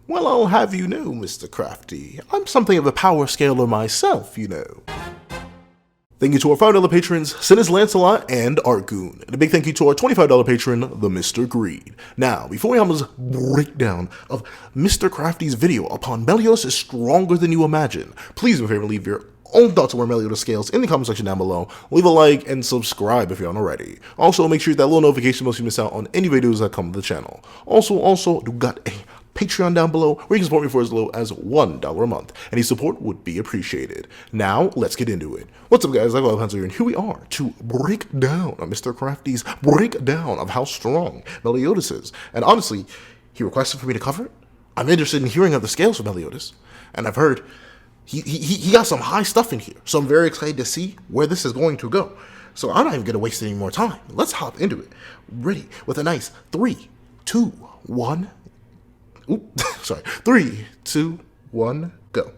Well, I'll have you know, Mr. Crafty, I'm something of a power scaler myself, you know. Thank you to our $5 patrons, Sinis Lancelot and Argoon. And a big thank you to our $25 patron, the Mr. Greed. Now, before we have this breakdown of Mr. Crafty's video upon Meliodas is stronger than you imagine, please do me a favor, leave your own thoughts on where Meliodas scales in the comment section down below. Leave a like and subscribe if you aren't already. Also, make sure you hit that little notification bell so you miss out on any videos that come to the channel. Also, you got a Patreon down below where you can support me for as low as $1 a month. Any support would be appreciated. Now, let's get into it. What's up, guys? I'm Pencil here, and here we are to break down Mr. Crafty's breakdown of how strong Meliodas is. And honestly, he requested for me to cover it. I'm interested in hearing of the scales for Meliodas, and I've heard he got some high stuff in here, so I'm very excited to see where this is going to go. So I'm not even going to waste any more time. Let's hop into it. Ready with a nice 3, 2, 1. Oop, sorry. 3, 2, 1, go.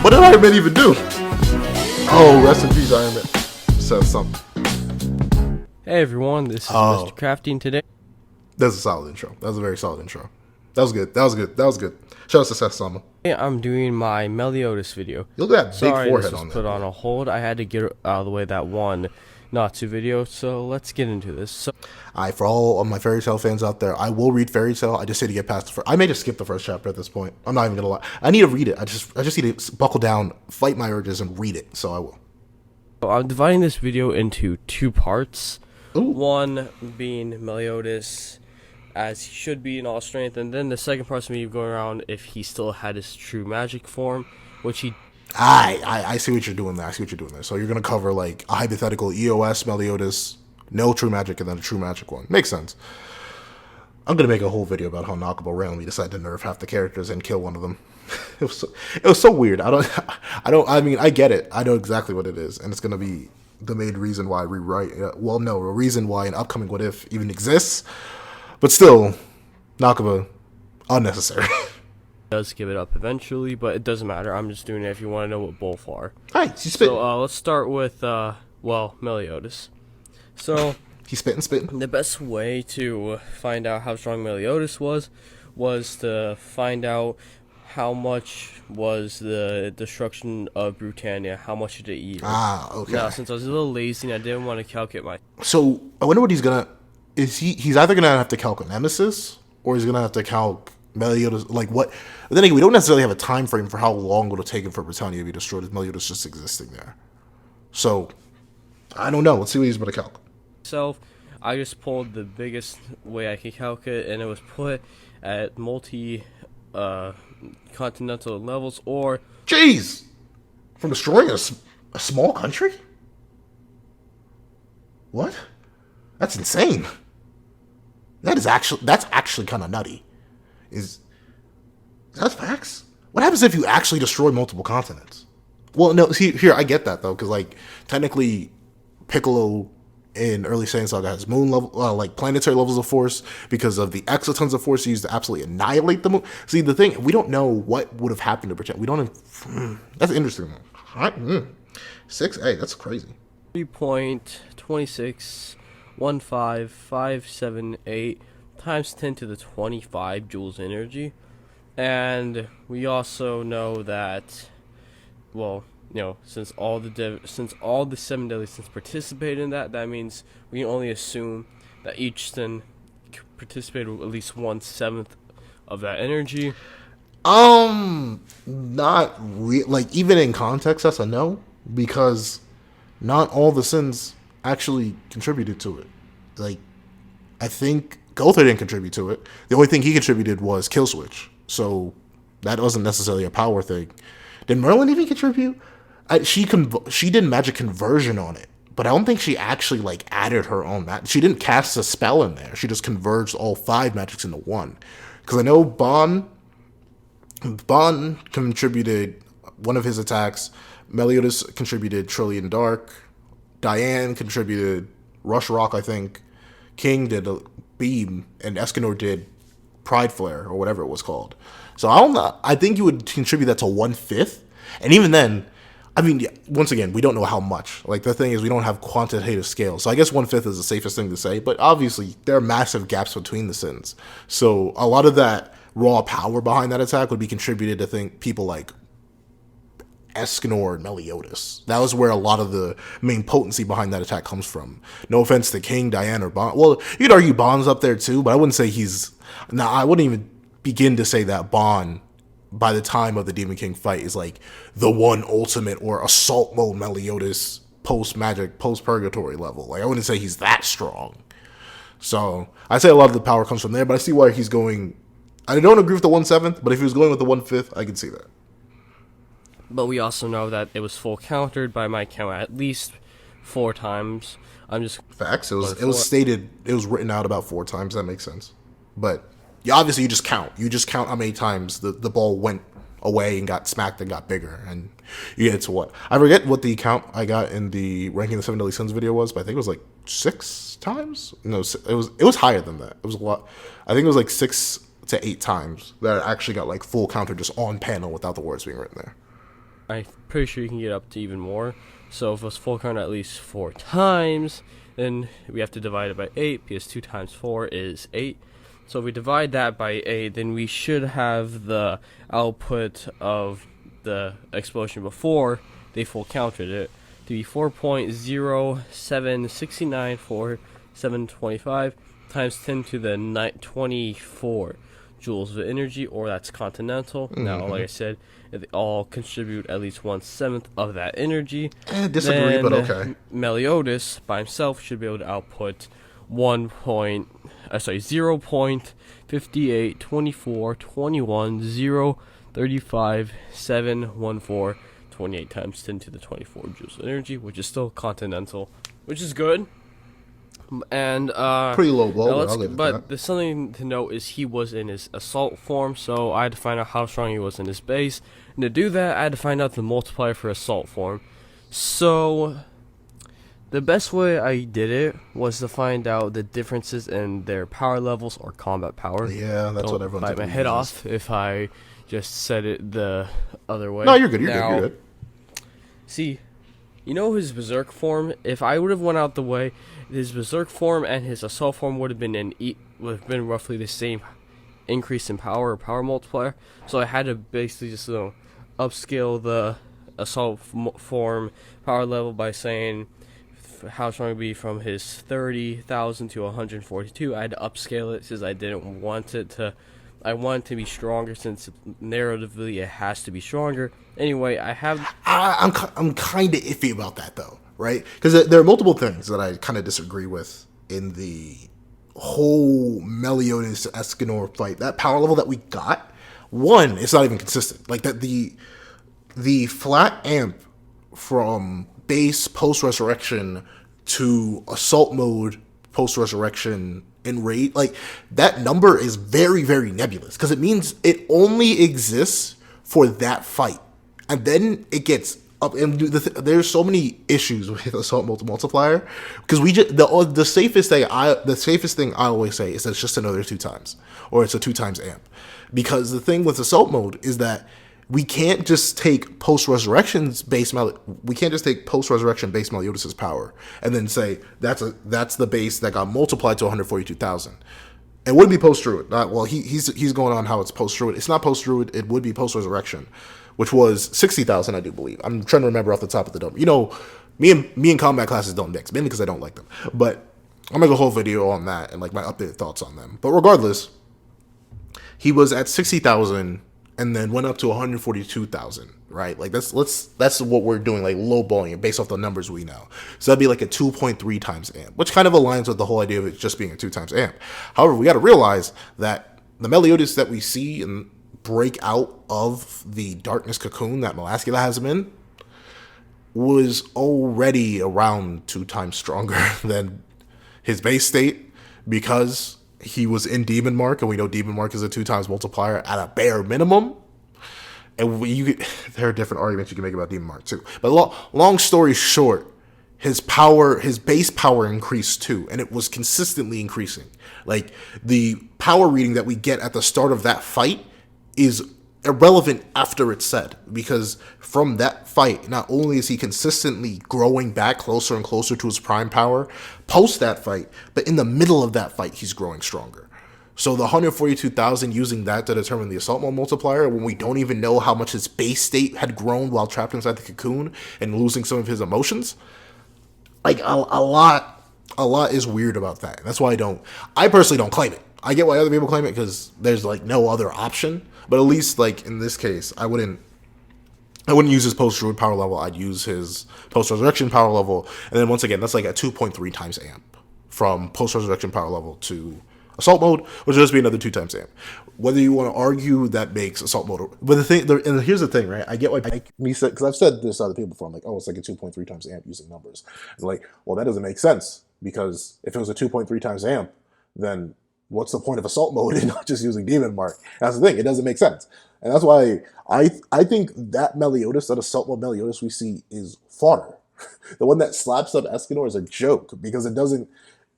What did Iron Man even do? Oh, rest in peace, Iron Man. Says something. Hey everyone, this is Mr. Crafty, and today that's a solid intro. That was a very solid intro. That was good. That was good. That was good. Shout out to Seth Sama. I'm doing my Meliodas video. Look at that big Sorry, forehead this was on put there. on a hold. I had to get out of the way that one Natsu video, so let's get into this. So, For all of my fairy tale fans out there, I will read fairy tale. I just need to get past the first. I may just skip the first chapter at this point. I'm not even gonna lie. I need to read it. I just need to buckle down, fight my urges, and read it. So I will. I'm dividing this video into 2 parts. Ooh. One being Meliodas as he should be in all strength, and then the second part's me going around if he still had his true magic form, which he. I see what you're doing there. I see what you're doing there. So you're gonna cover like a hypothetical EOS Meliodas, no true magic, and then a true magic one. Makes sense. I'm gonna make a whole video about how Nakaba randomly decided to nerf half the characters and kill one of them. It was so weird. I mean, I get it. I know exactly what it is, and it's gonna be the main reason why I rewrite. Well, no, a reason why an upcoming What If even exists. But still, Nakaba, unnecessary. Does give it up eventually, but it doesn't matter. I'm just doing it if you want to know what both are. Hi, he's spitting. So let's start with Meliodas. So He's spitting. The best way to find out how strong Meliodas was to find out how much was the destruction of Brittania. How much did it eat? Okay. Now, since I was a little lazy and I didn't want to calculate my. So I wonder what he's gonna. He's either gonna have to calc Nemesis or he's gonna have to calc Meliodas. Like what? But then again, we don't necessarily have a time frame for how long it'll take him for Brittania to be destroyed if Meliodas just existing there. So I don't know. Let's see what he's gonna calc. I just pulled the biggest way I could calculate, and it was put at continental levels or. Jeez, from destroying a small country. What? That's insane. That's actually kind of nutty. Is that facts? What happens if you actually destroy multiple continents? Well, no. See, here I get that though, because like technically, Piccolo in early Saiyan Saga has moon level, like planetary levels of force because of the exotons of force used to absolutely annihilate the moon. See, the thing we don't know what would have happened to Brittania. We don't. That's interesting. 6. Hey, that's crazy. 3.261558 times 10 to the 25 joules energy, and we also know that, well, you know, since all the 7 deadly sins participated in that means we can only assume that each sin participated with at least 1/7 of that energy. Not like even in context, that's a no, because not all the sins actually contributed to it. Like, I think Gotha didn't contribute to it. The only thing he contributed was kill switch, so that wasn't necessarily a power thing. Did Merlin even contribute? She did magic conversion on it, but I don't think she actually like added her own magic. She didn't cast a spell in there. She just converged all 5 magics into one. Because I know Bon contributed one of his attacks. Meliodas contributed Trillion Dark. Diane contributed Rush Rock, I think. King did a Beam, and Escanor did Pride Flare, or whatever it was called. So I think you would contribute that to 1/5. And even then, I mean, once again, we don't know how much. Like, the thing is, we don't have quantitative scale. So I guess 1/5 is the safest thing to say. But obviously, there are massive gaps between the sins. So a lot of that raw power behind that attack would be contributed to people like Escanor and Meliodas. That was where a lot of the main potency behind that attack comes from. No offense to King, Diane, or Bond. Well, you could argue Bond's up there too, but I wouldn't say he's... Nah, I wouldn't even begin to say that Bond, by the time of the Demon King fight, is like the one ultimate or assault mode Meliodas post-magic, post-purgatory level. Like, I wouldn't say he's that strong. So I'd say a lot of the power comes from there, but I see why he's going... I don't agree with the 1/7, but if he was going with the 1/5, I could see that. But we also know that it was full countered by my count at least 4 times. I'm just facts. It was stated. It was written out about 4 times. That makes sense. But obviously you just count. You just count how many times the ball went away and got smacked and got bigger, and you get to what? I forget what the count I got in the ranking the 7 deadly sins video was, but I think it was like 6 times. No, it was higher than that. It was a lot. I think it was like 6 to 8 times that I actually got like full counter just on panel without the words being written there. I'm pretty sure you can get up to even more. So if it was full count at least 4 times, then we have to divide it by 8, because 2 times 4 is 8. So if we divide that by 8, then we should have the output of the explosion before they full countered it to be 4.07694,725 times 10 to the 24 joules of energy, or that's continental. Mm-hmm. Now, like I said, if they all contribute at least 1/7 of that energy, disagree, then but okay. Meliodas by himself should be able to output 0.582421,035,714 times 10 to the 24 joules of energy, which is still continental, which is good. And pretty low blow, but there's something to note is he was in his assault form, so I had to find out how strong he was in his base, and to do that I had to find out the multiplier for assault form. So the best way I did it was to find out the differences in their power levels or combat power. Yeah, that's what everyone bite my head off if I just said it the other way. No, you're good. You're good. See, you know his berserk form. If I would have went out the way, his berserk form and his assault form would have been roughly the same increase in power or power multiplier. So I had to basically just upscale the assault form power level by saying how strong it would be from his 30,000 to 142. I had to upscale it since I didn't want it to. I want it to be stronger since narratively it has to be stronger. Anyway, I'm kind of iffy about that though, right? Because there are multiple things that I kind of disagree with in the whole Meliodas Escanor fight. That power level that we got, one, it's not even consistent. Like that the flat amp from base post resurrection to assault mode post resurrection in raid, like that number is very, very nebulous because it means it only exists for that fight, and then it gets up. And there's so many issues with assault multiplier because we just the safest thing I always say is that it's just another 2 times, or it's a 2 times amp, because the thing with assault mode is that we can't just take post-resurrection based Meliodas' power and then say that's the base that got multiplied to 142,000. It would be post-druid. He's going on how it's post-druid. It's not post-druid. It would be post-resurrection, which was 60,000, I do believe. I'm trying to remember off the top of the dome. You know, me and combat classes don't mix, mainly because I don't like them. But I'll make a whole video on that and like my updated thoughts on them. But regardless, he was at 60,000. And then went up to 142,000, right? Like that's what we're doing, like lowballing it based off the numbers we know. So that'd be like a 2.3 times amp, which kind of aligns with the whole idea of it just being a 2 times amp. However, we got to realize that the Meliodas that we see and break out of the darkness cocoon that Melascula has him in was already around 2 times stronger than his base state, because he was in Demon Mark, and we know Demon Mark is a 2 times multiplier at a bare minimum. And there are different arguments you can make about Demon Mark too. But long story short, his base power increased too, and it was consistently increasing. Like the power reading that we get at the start of that fight is irrelevant after it's said, because from that fight, not only is he consistently growing back closer and closer to his prime power post that fight, but in the middle of that fight, he's growing stronger. So the 142,000, using that to determine the assault mode multiplier, when we don't even know how much his base state had grown while trapped inside the cocoon and losing some of his emotions, like a lot is weird about that. That's why I personally don't claim it. I get why other people claim it, because there's like no other option. But at least, like, in this case, I wouldn't use his post-druid power level. I'd use his post-resurrection power level. And then once again, that's like a 2.3 times amp from post-resurrection power level to assault mode, which will just be another 2 times amp. Whether you want to argue that makes assault mode, but and here's the thing, right? I get why me said, because I've said this to other people before. I'm like, oh, it's like a 2.3 times amp using numbers. And like, well, that doesn't make sense, because if it was a 2.3 times amp, then what's the point of assault mode and not just using demon mark? That's the thing. It doesn't make sense. And that's why I think that Meliodas, that assault mode Meliodas we see, is fodder. The one that slaps up Escanor is a joke, because it doesn't,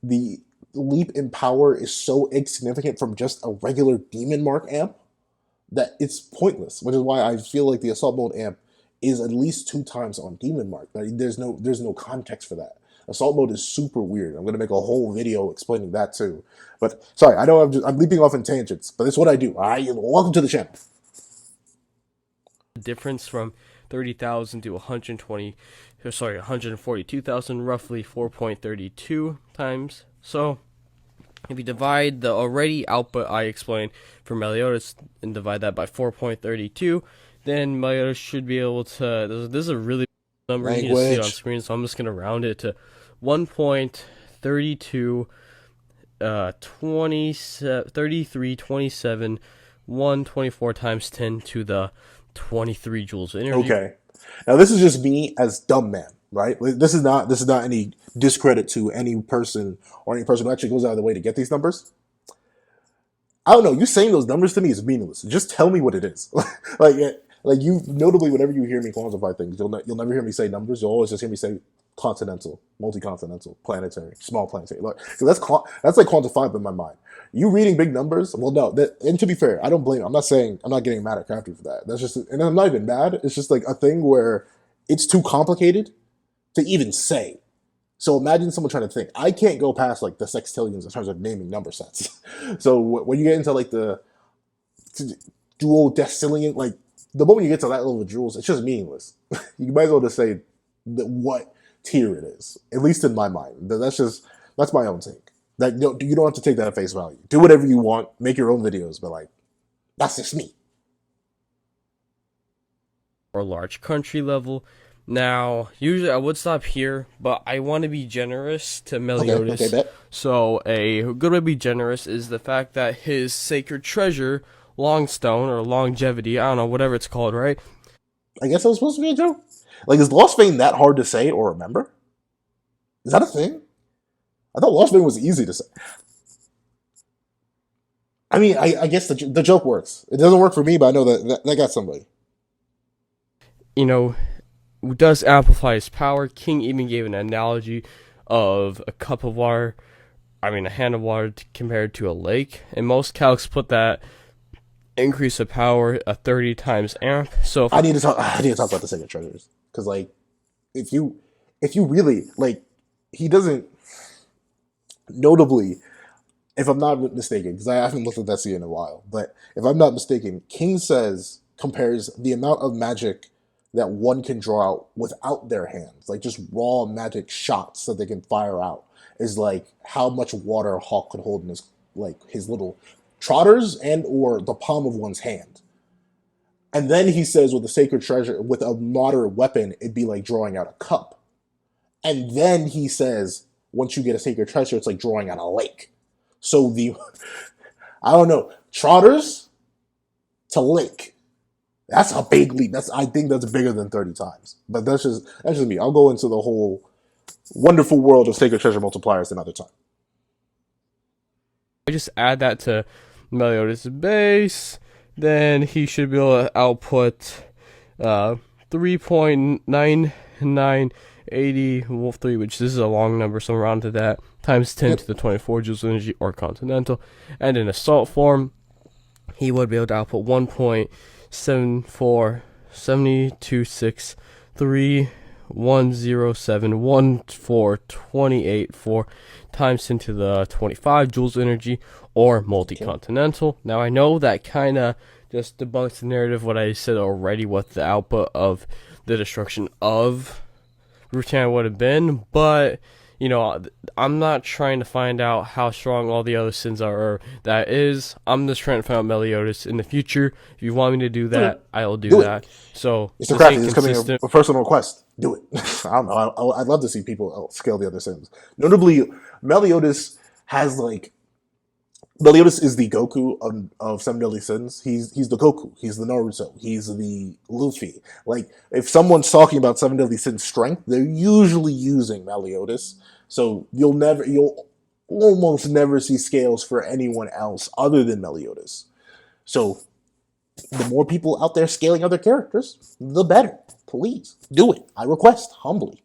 the leap in power is so insignificant from just a regular demon mark amp that it's pointless, which is why I feel like the assault mode amp is at least 2 times on demon mark. There's no context for that. Assault mode is super weird. I'm going to make a whole video explaining that too. But sorry, I know I'm leaping off in tangents, but it's what I do. Welcome to the channel. Difference from 30,000 to 142,000, roughly 4.32 times. So if you divide the already output I explained for Meliodas and divide that by 4.32, then Meliodas should be able to, this is a really big number you can see on screen, so I'm just going to round it to 1.32 3327 124 times 10 to the 23 joules of energy. Okay, now this is just me as dumb man, right? This is not any discredit to any person or any person who actually goes out of the way to get these numbers. I don't know. You saying those numbers to me is meaningless. Just tell me what it is. like you notably, whenever you hear me quantify things, you'll never hear me say numbers. You'll always just hear me say continental, multi-continental, planetary, small planetary. So that's like quantifiable in my mind. You reading big numbers? Well, no. And to be fair, I don't blame. I'm not getting mad at Crafty for that. That's just, and I'm not even mad. It's just like a thing where it's too complicated to even say. So imagine someone trying to think. I can't go past like the sextillions in terms of naming number sets. So when you get into like the duodecillion, like the moment you get to that level of joules, it's just meaningless. You might as well just say what tier it is, at least in my mind. That's my own take. That you don't have to take that at face value. Do whatever you want, make your own videos, but like, that's just me. Or large country level. Now, usually I would stop here, but I want to be generous to Meliodas. Okay, bet. So a good way to be generous is the fact that his sacred treasure, Longstone, or longevity, I don't know, whatever it's called, right? I guess that was supposed to be a joke. Like, is Lost Vein that hard to say or remember? Is that a thing? I thought Lost Vein was easy to say. I mean, I guess the joke works. It doesn't work for me, but I know that got somebody. You know, does amplify his power. King even gave an analogy of a cup of water, a hand of water compared to a lake. And most calcs put that increase of power a 30 times amp. So if I need to talk about the sacred treasures, because like, if you really like, he doesn't. Notably, if I'm not mistaken, because I haven't looked at that scene in a while, but if I'm not mistaken, King compares the amount of magic that one can draw out without their hands, like just raw magic shots that they can fire out, is like how much water Hawk could hold in his little trotters and or the palm of one's hand. And then he says with the sacred treasure, with a moderate weapon, it'd be like drawing out a cup. And then he says, once you get a sacred treasure, it's like drawing out a lake. So I don't know, trotters to lake. That's a big leap. I think that's bigger than 30 times. But that's just me. I'll go into the whole wonderful world of sacred treasure multipliers another time. I just add that to Meliodas' base, then he should be able to output 3.9980 which this is a long number, so round to that, times 10 to the 24 joules of energy, or continental. And in assault form, he would be able to output 1.6 4 times 10 to the 25 joules energy, or multi-continental. Now I know that kind of just debunks the narrative what I said already, what the output of the destruction of Brittania would have been, but I'm not trying to find out how strong all the other sins are. Or that is, I'm just trying to find out Meliodas in the future. If you want me to do that, I'll do that. So Mr. Crafty, this is coming a personal request. Do it. I don't know. I'd love to see people scale the other sins. Notably, Meliodas is the Goku of Seven Deadly Sins. He's the Goku. He's the Naruto. He's the Luffy. Like, if someone's talking about Seven Deadly Sins strength, they're usually using Meliodas. So you'll almost never see scales for anyone else other than Meliodas. So the more people out there scaling other characters, the better. Please do it. I request humbly.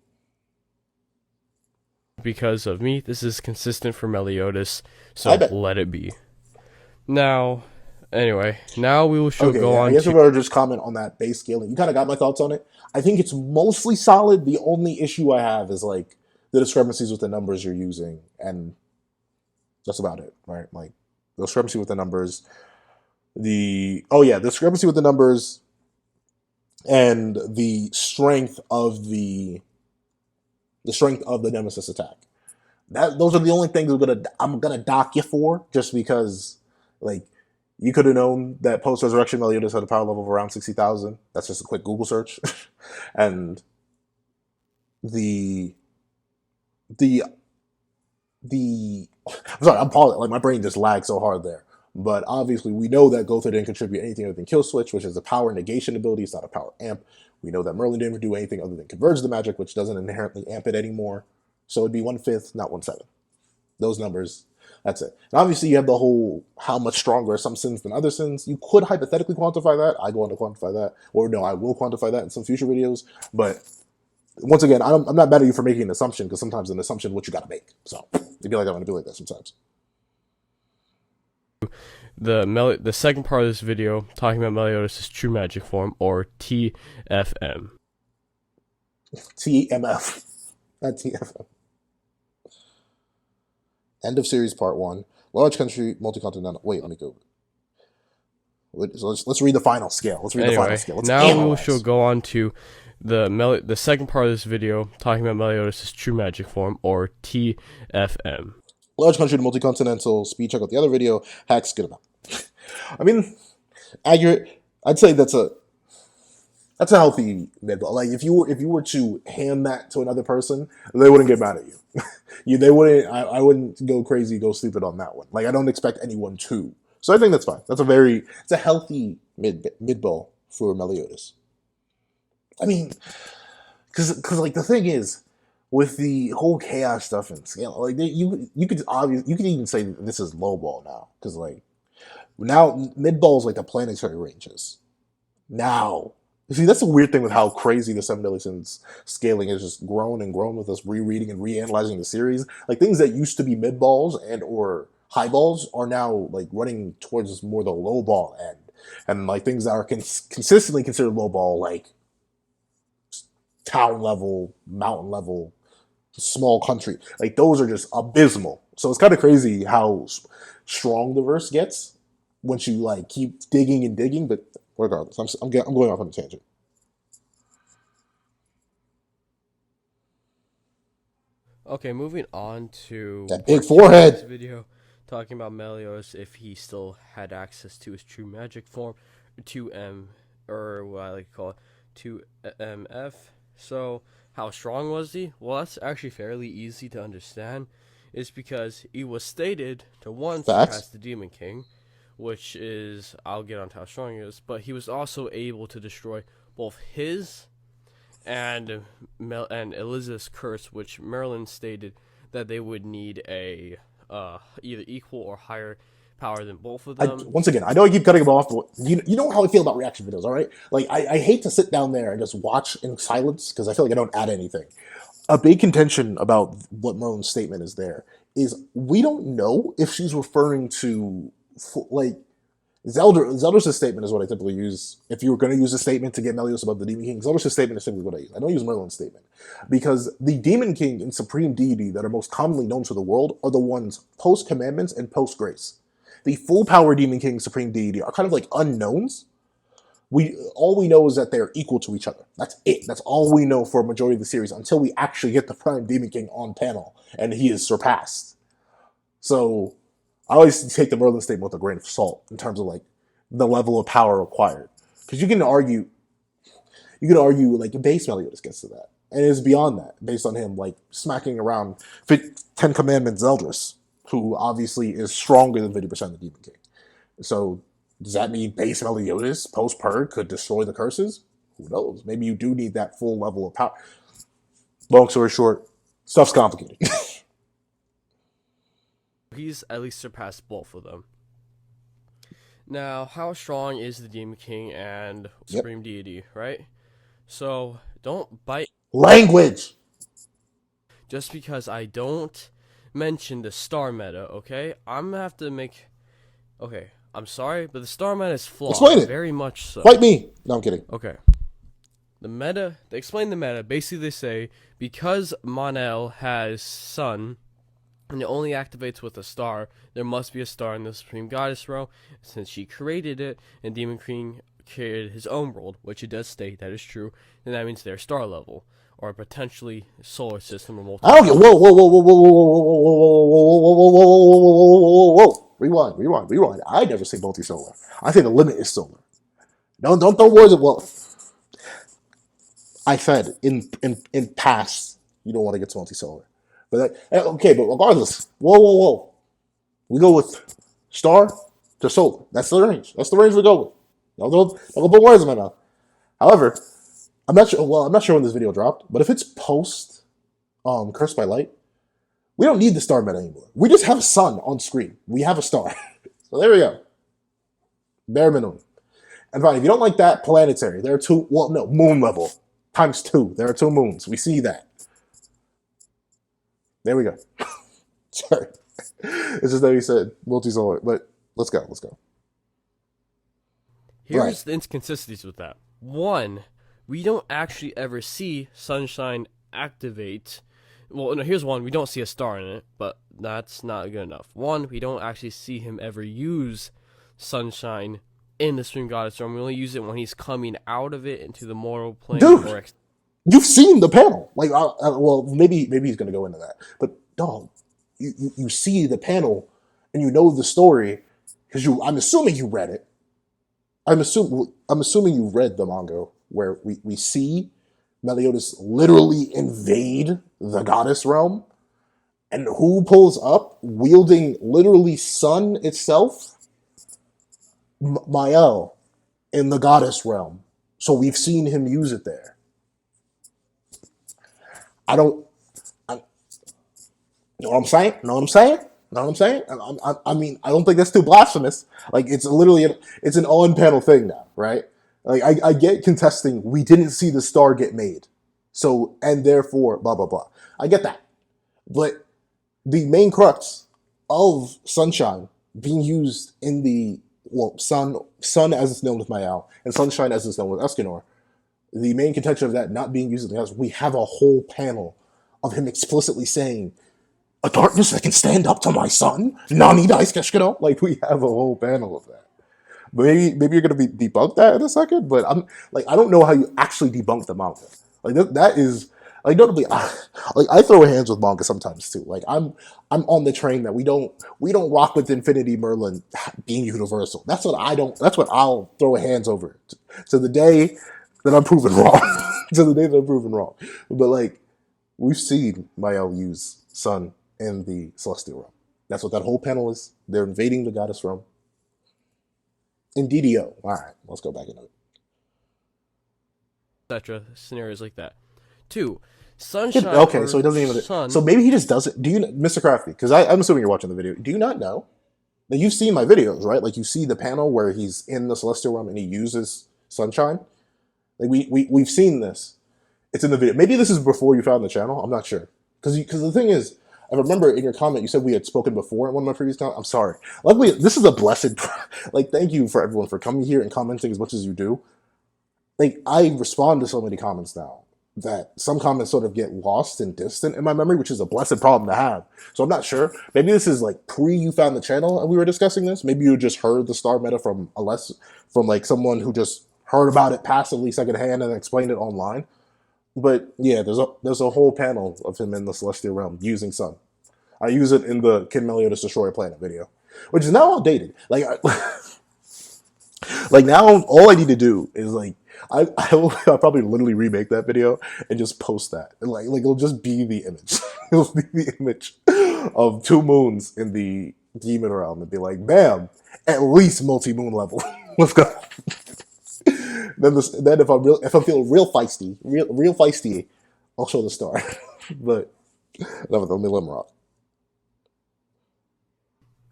Because of me, this is consistent for Meliodas, so let it be. Now, anyway, now we will go on. I guess we'll just comment on that base scaling. You kind of got my thoughts on it. I think it's mostly solid. The only issue I have is like the discrepancies with the numbers you're using, and that's about it, right? Like the discrepancy with the numbers. The discrepancy with the numbers and the strength of the Nemesis attack. Those are the only things I'm gonna dock you for, just because like you could have known that post resurrection Meliodas had a power level of around 60,000. That's just a quick Google search, and I'm sorry, I'm pausing. Like my brain just lagged so hard there. But obviously, we know that Gotha didn't contribute anything other than Kill Switch, which is a power negation ability. It's not a power amp. We know that Merlin didn't do anything other than Converge the Magic, which doesn't inherently amp it anymore. So it'd be 1/5, not 1/7. Those numbers, that's it. And obviously, you have the whole how much stronger are some sins than other sins. You could hypothetically quantify that. I go on to quantify that. Or no, I will quantify that in some future videos. But once again, I'm not mad at you for making an assumption, because sometimes an assumption is what you got to make. So you be like, I'm going to be like that sometimes. The second part of this video, talking about Meliodas' true magic form, or TFM. TMF. Not TFM. End of series part 1. Large country, multi-continental. Wait, let me go. So let's read the final scale. Let's read the final scale. Now we shall go on to the second part of this video, talking about Meliodas' true magic form, or TFM. Large country to multi-continental. Speed, check out the other video. Hacks, good enough. I mean, accurate. I'd say that's a healthy mid-ball. Like if you were to hand that to another person, they wouldn't get mad at you. They wouldn't. I wouldn't go crazy, go stupid on that one. Like I don't expect anyone to. So I think that's fine. It's a healthy mid-ball for Meliodas. I mean, because like the thing is, with the whole chaos stuff and scale, like you could even say this is low ball now, because like now mid ball is like the planetary ranges. Now, you see, that's a weird thing with how crazy the Seven Deadly Sins scaling has just grown and grown with us rereading and reanalyzing the series. Like things that used to be mid balls and or high balls are now like running towards more the low ball end, and like things that are consistently considered low ball, like town level, mountain level, small country, like those are just abysmal. So it's kind of crazy how strong the verse gets once you like keep digging and digging. But regardless, I'm going off on a tangent. Okay, moving on to that big forehead video, talking about Meliodas if he still had access to his true magic form, 2M, or what I like to call it, 2MF. So how strong was he? Well, that's actually fairly easy to understand. It's because he was stated to once surpass the Demon King, which is, I'll get on to how strong he is, but he was also able to destroy both his and Elizabeth's curse, which Merlin stated that they would need a either equal or higher power than both of them. Once again, I know I keep cutting him off, but you know how I feel about reaction videos, all right? Like, I hate to sit down there and just watch in silence, because I feel like I don't add anything. A big contention about what Merlin's statement is there is we don't know if she's referring to, like, Zeldris' statement is what I typically use. If you were going to use a statement to get Meliodas above the Demon King, Zeldris' statement is typically what I use. I don't use Merlin's statement. Because the Demon King and Supreme Deity that are most commonly known to the world are the ones post-Commandments and post-Grace. The full power Demon King, Supreme Deity are kind of like unknowns. All we know is that they're equal to each other. That's it. That's all we know for a majority of the series until we actually get the Prime Demon King on panel and he is surpassed. So I always take the Merlin statement with a grain of salt in terms of like the level of power required, because you can argue like base Meliodas gets to that, and it's beyond that based on him like smacking around 10 Commandments Zeldris, who obviously is stronger than 50% of the Demon King. So does that mean base Meliodas post purge could destroy the curses? Who knows? Maybe you do need that full level of power. Long story short, stuff's complicated. He's at least surpassed both of them. Now, how strong is the Demon King and Supreme Deity, right? So, don't bite language! Just because I don't mention the star meta, okay? I'm gonna have to make... Okay, I'm sorry, but the star meta is flawed. Explain it! Very much so. Fight me! No, I'm kidding. Okay. They explain the meta. Basically, they say, because Mon-El has sun... and it only activates with a star, there must be a star in the Supreme Goddess realm. Since she created it, and Demon King created his own world, which it does state that is true, then that means they're star level, or potentially solar system or multiple. I don't get. Whoa! Rewind. I never say multi-solar. I say the limit is solar. Don't words it. Well, I said in past you don't want to get to multi-solar. But regardless, whoa. We go with star to solar. That's the range. That's the range we go with. Don't put words in my mouth. However, I'm not sure. Well, I'm not sure when this video dropped, but if it's post Cursed by Light, we don't need the star meta anymore. We just have a sun on screen. We have a star. So there we go. Bare minimum. And fine, if you don't like that, planetary. There are two. Well, no, moon level times 2. There are 2 moons. We see that. There we go. Sorry. It's just that he said multi-solar, but let's go. Here's the inconsistencies with that. One, we don't actually ever see Sunshine activate. Well, no, here's one. We don't see a star in it, but that's not good enough. One, we don't actually see him ever use Sunshine in the Supreme Goddess realm. We only use it when he's coming out of it into the mortal plane. Dude! You've seen the panel. Like, well, maybe he's going to go into that. But, dog, you see the panel and you know the story because I'm assuming you read it. I'm assuming you read the manga where we see Meliodas literally invade the goddess realm. And who pulls up wielding literally sun itself? Mael in the goddess realm. So we've seen him use it there. I know what I'm saying? I mean, I don't think that's too blasphemous. Like, it's literally, it's an on-panel thing now, right? Like, I get contesting, we didn't see the star get made. So, and therefore, blah, blah, blah. I get that. But the main crux of Sunshine being used in the, well, Sun as it's known with Mayao, and Sunshine as it's known with Escanor, the main contention of that not being used in the house, we have a whole panel of him explicitly saying, a darkness that can stand up to my sun? Nani dice Keshkino? Like, we have a whole panel of that. Maybe you're going to debunk that in a second, but I don't know how you actually debunk the manga. Like, that is, like, notably, like, I throw hands with manga sometimes too. Like, I'm on the train that we don't rock with Infinity Merlin being universal. That's what I'll throw hands over to the day that I'm proven wrong. But, like, we've seen Mael use sun in the celestial realm. That's what that whole panel is. They're invading the goddess realm. In DDO. All right, let's go back into it. Etc. Scenarios like that. 2. Sunshine. Okay, so he doesn't even. Sun. So maybe he just does it. Do you, Mr. Crafty? Because I'm assuming you're watching the video. Do you not know? Now, you've seen my videos, right? Like, you see the panel where he's in the celestial realm and he uses sunshine. Like, we've seen this. It's in the video. Maybe this is before you found the channel. I'm not sure. Because the thing is, I remember in your comment you said we had spoken before in one of my previous comments. I'm sorry. Luckily, this is a blessed. Like, thank you for everyone for coming here and commenting as much as you do. Like, I respond to so many comments now that some comments sort of get lost and distant in my memory, which is a blessed problem to have. So I'm not sure. Maybe this is like pre you found the channel and we were discussing this. Maybe you just heard the star meta from from like someone who just heard about it passively secondhand and explained it online. But yeah, there's a whole panel of him in the celestial realm using sun. I use it in the Can Meliodas Destroy a Planet video, which is now outdated. Like, like now all I need to do is like I'll probably literally remake that video and just post that. And like it'll just be the image. It'll be the image of 2 moons in the demon realm and be like, bam, at least multi-moon level. Let's go. Then if I'm feeling real feisty, I'll show the star. But let me let him rock.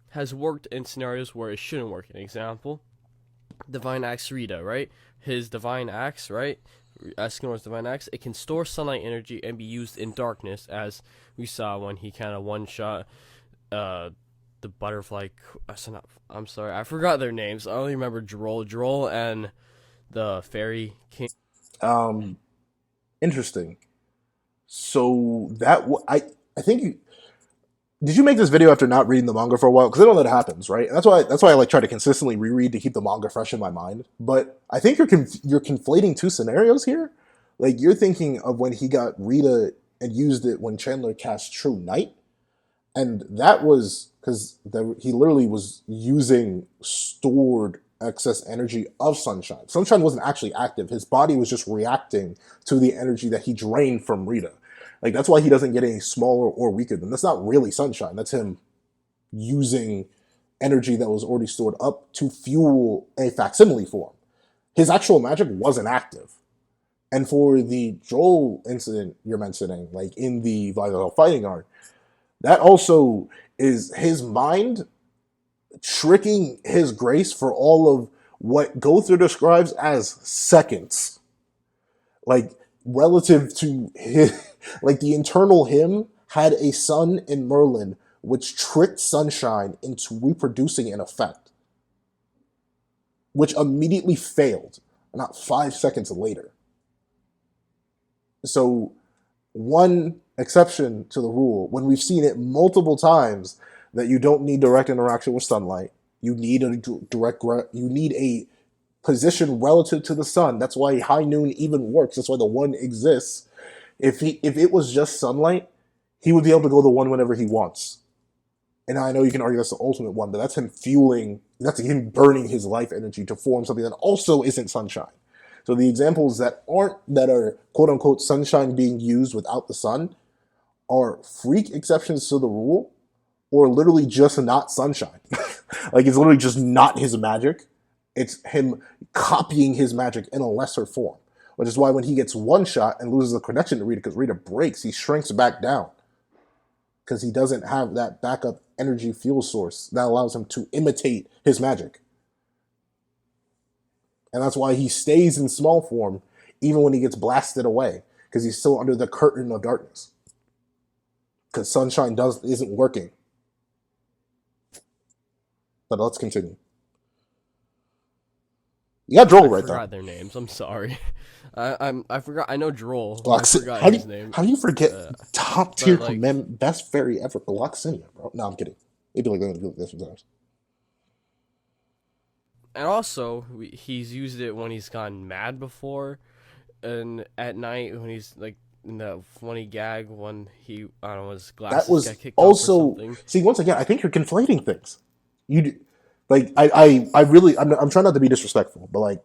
Has worked in scenarios where it shouldn't work. An example, Divine Axe Rita, right? His Divine Axe, right? Escanor's Divine Axe, it can store sunlight energy and be used in darkness, as we saw when he kind of one-shot the butterfly. I'm sorry, I forgot their names. I only remember Droll, and the Fairy King. Interesting. So that I think did you make this video after not reading the manga for a while? Because I know that happens, right? And that's why I like try to consistently reread to keep the manga fresh in my mind. But I think you're conflating 2 scenarios here. Like, you're thinking of when he got Rita and used it when Chandler cast True Night, and that was because he literally was using stored excess energy of Sunshine. Sunshine wasn't actually active. His body was just reacting to the energy that he drained from Rita. Like, that's why he doesn't get any smaller or weaker. Then that's not really Sunshine. That's him using energy that was already stored up to fuel a facsimile form. His actual magic wasn't active. And for the Joel incident you're mentioning, like in the Vital Fighting Art, that also is his mind tricking his grace for all of what Gother describes as seconds. Like, relative to his, like, the internal him had a sun in Merlin which tricked Sunshine into reproducing an effect, which immediately failed not 5 seconds later. So, one exception to the rule, when we've seen it multiple times, that you don't need direct interaction with sunlight, you need a position relative to the sun. That's why high noon even works. That's why the 1 exists. If it was just sunlight, he would be able to go the 1 whenever he wants. And I know you can argue that's the ultimate 1, but that's him burning his life energy to form something that also isn't Sunshine. So the examples that are quote unquote Sunshine being used without the sun are freak exceptions to the rule, or literally just not Sunshine. Like, it's literally just not his magic. It's him copying his magic in a lesser form, which is why when he gets one shot and loses the connection to Rita, because Rita breaks, he shrinks back down because he doesn't have that backup energy fuel source that allows him to imitate his magic. And that's why he stays in small form even when he gets blasted away, because he's still under the curtain of darkness, because Sunshine isn't working. But let's continue. You got Droll right there. I forgot their names. I'm sorry. I forgot. I know Droll. I forgot his name. How do you forget top tier best fairy ever, Gloxinia, bro? No, I'm kidding. It'd be like this sometimes. And also, he's used it when he's gotten mad before, and at night when he's like in that funny gag when he, I don't know, his glasses got kicked off or something. See, once again, I think you're conflating things. I'm trying not to be disrespectful, but like,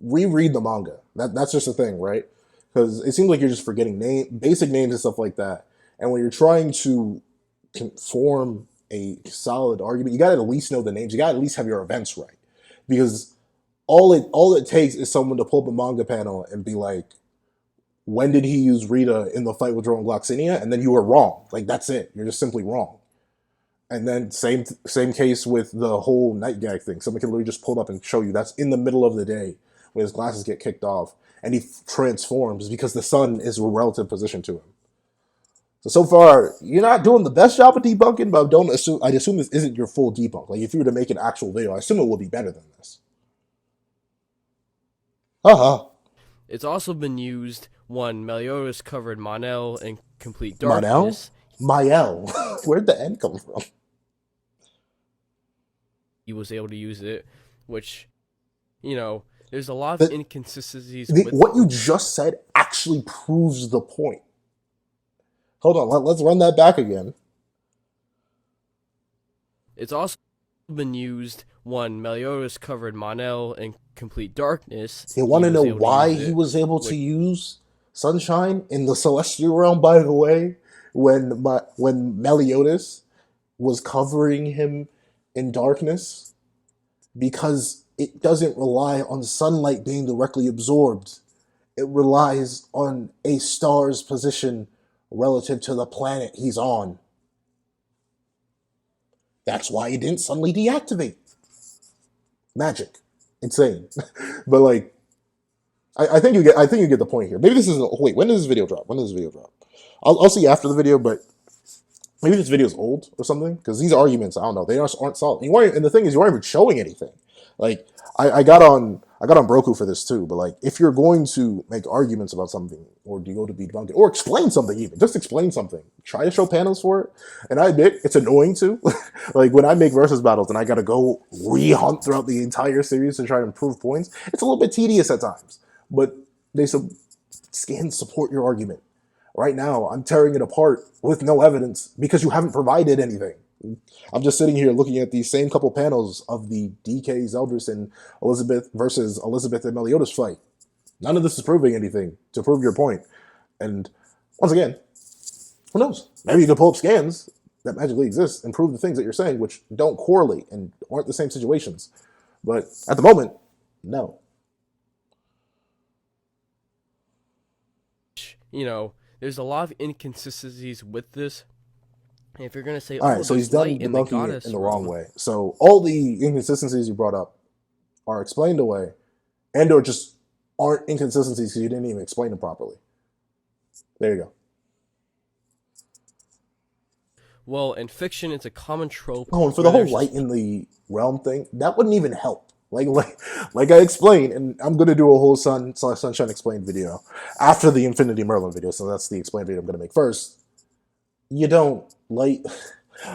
reread the manga. That's just a thing, right? Because it seems like you're just forgetting basic names and stuff like that. And when you're trying to form a solid argument, you gotta at least know the names. You gotta at least have your events right, because all it takes is someone to pull up a manga panel and be like, when did he use Rita in the fight with Drone Gloxinia? And then you were wrong. Like, that's it. You're just simply wrong. And then same case with the whole night gag thing. Someone can literally just pull it up and show you that's in the middle of the day when his glasses get kicked off and he transforms because the sun is a relative position to him. So far, you're not doing the best job of debunking, but I'd assume this isn't your full debunk. Like, if you were to make an actual video, I assume it would be better than this. Haha. It's also been used when Meliodas covered Monel in complete Monel? darkness. Mael. Where'd the N come from? He was able to use it, which, there's a lot of inconsistencies with what you just said actually proves the point. Hold on, let's run that back again. It's also been used when Meliodas covered Monel in complete darkness. You want to know why he was able to use sunshine in the celestial realm, by the way, when Meliodas was covering him in darkness? Because it doesn't rely on sunlight being directly absorbed. It relies on a star's position relative to the planet he's on. That's why it didn't suddenly deactivate. Magic. Insane. But like, I think you get the point here. Maybe this isn't. Wait, when does this video drop? I'll see after the video, but maybe this video is old or something, because these arguments, I don't know, they aren't solid. And the thing is, you aren't even showing anything. Like, I got on Broku for this too, but like, if you're going to make arguments about something, or do you go to debunk it, or explain something, even just explain something, try to show panels for it. And I admit it's annoying too. Like, when I make versus battles and I gotta go re-hunt throughout the entire series to try to improve points, it's a little bit tedious at times. But scans support your argument. Right now, I'm tearing it apart with no evidence because you haven't provided anything. I'm just sitting here looking at these same couple panels of the DK, Zeldris, and Elizabeth versus Elizabeth and Meliodas fight. None of this is proving anything to prove your point. And once again, who knows? Maybe you can pull up scans that magically exist and prove the things that you're saying, which don't correlate and aren't the same situations. But at the moment, no. There's a lot of inconsistencies with this. And if you're going to say, all right, so he's done debunking it in the wrong way. So all the inconsistencies you brought up are explained away, and or just aren't inconsistencies because you didn't even explain them properly. There you go. Well, in fiction, it's a common trope. Oh, and for the whole light in the realm thing, that wouldn't even help. Like I explained, and I'm going to do a whole Sunshine Explained video after the Infinity Merlin video, so that's the explained video I'm going to make first. You don't, light